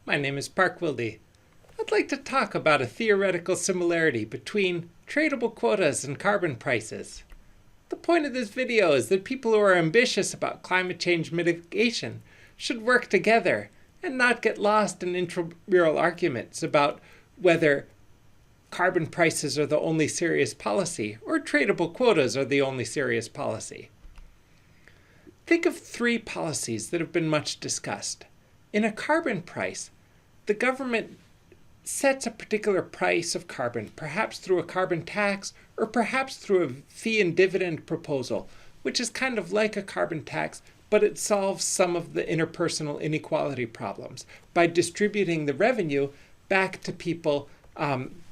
My name is Park Wilde. I'd like to talk about a theoretical similarity between tradable quotas and carbon prices. The point of this video is that people who are ambitious about climate change mitigation should work together and not get lost in intramural arguments about whether carbon prices are the only serious policy or tradable quotas are the only serious policy. Think of three policies that have been much discussed. In a carbon price, the government sets a particular price of carbon, perhaps through a carbon tax or perhaps through a fee and dividend proposal, which is kind of like a carbon tax, but it solves some of the interpersonal inequality problems by distributing the revenue back to people,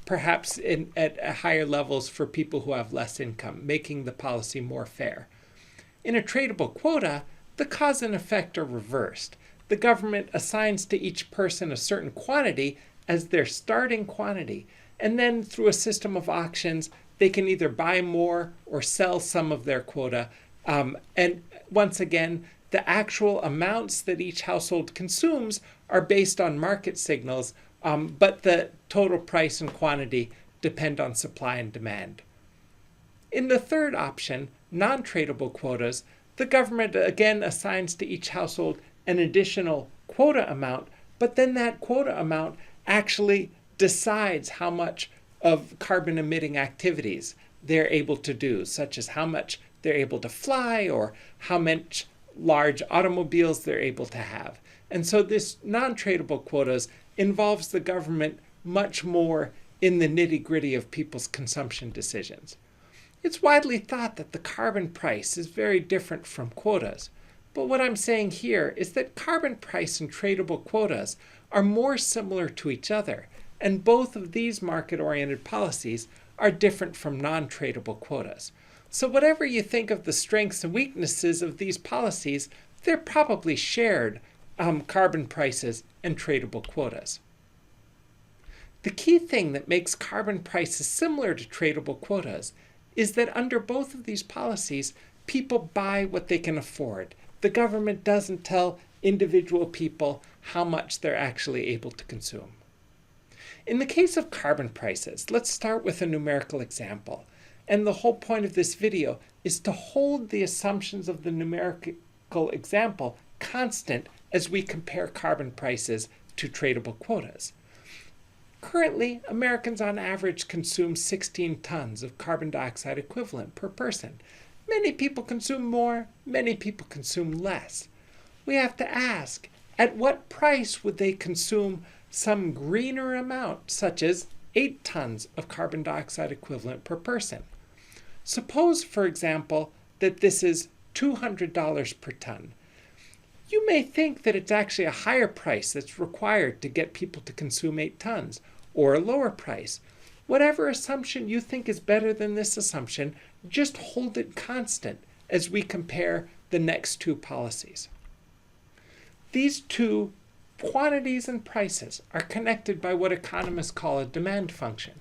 perhaps at higher levels for people who have less income, making the policy more fair. In a tradable quota, the cause and effect are reversed. The government assigns to each person a certain quantity as their starting quantity, and then through a system of auctions, they can either buy more or sell some of their quota. And once again, the actual amounts that each household consumes are based on market signals, but the total price and quantity depend on supply and demand. In the third option, non-tradable quotas, the government again assigns to each household an additional quota amount, but then that quota amount actually decides how much of carbon emitting activities they're able to do, such as how much they're able to fly or how much large automobiles they're able to have. And so this non-tradable quotas involves the government much more in the nitty-gritty of people's consumption decisions. It's widely thought that the carbon price is very different from quotas. But what I'm saying here is that carbon price and tradable quotas are more similar to each other, and both of these market-oriented policies are different from non-tradable quotas. So whatever you think of the strengths and weaknesses of these policies, they're probably shared carbon prices and tradable quotas. The key thing that makes carbon prices similar to tradable quotas is that under both of these policies, people buy what they can afford. The government doesn't tell individual people how much they're actually able to consume. In the case of carbon prices, let's start with a numerical example. And the whole point of this video is to hold the assumptions of the numerical example constant as we compare carbon prices to tradable quotas. Currently, Americans on average consume 16 tons of carbon dioxide equivalent per person. Many people consume more, many people consume less. We have to ask, at what price would they consume some greener amount, such as 8 tons of carbon dioxide equivalent per person? Suppose, for example, that this is $200 per ton. You may think that it's actually a higher price that's required to get people to consume 8 tons, or a lower price. Whatever assumption you think is better than this assumption, just hold it constant as we compare the next two policies. These two quantities and prices are connected by what economists call a demand function.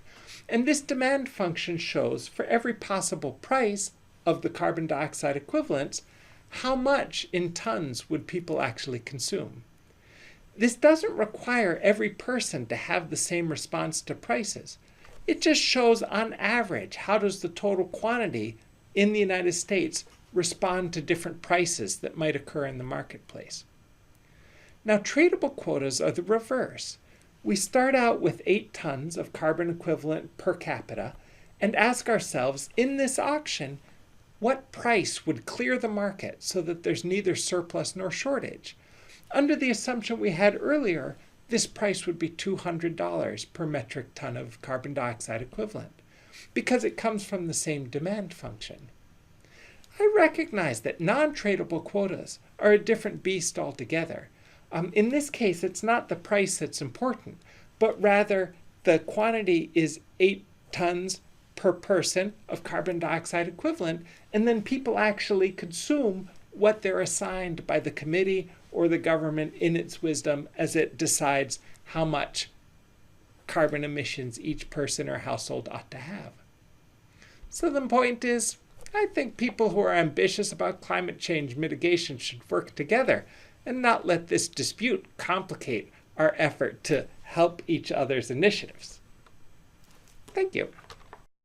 And this demand function shows for every possible price of the carbon dioxide equivalents, how much in tons would people actually consume. This doesn't require every person to have the same response to prices. It just shows on average how does the total quantity in the United States respond to different prices that might occur in the marketplace. Now, tradable quotas are the reverse. We start out with 8 tons of carbon equivalent per capita and ask ourselves, in this auction, what price would clear the market so that there's neither surplus nor shortage? Under the assumption we had earlier, this price would be $200 per metric ton of carbon dioxide equivalent, because it comes from the same demand function. I recognize that non-tradable quotas are a different beast altogether. In this case, it's not the price that's important, but rather the quantity is 8 tons per person of carbon dioxide equivalent, and then people actually consume what they're assigned by the committee or the government in its wisdom as it decides how much carbon emissions each person or household ought to have. So the point is, I think people who are ambitious about climate change mitigation should work together and not let this dispute complicate our effort to help each other's initiatives. Thank you.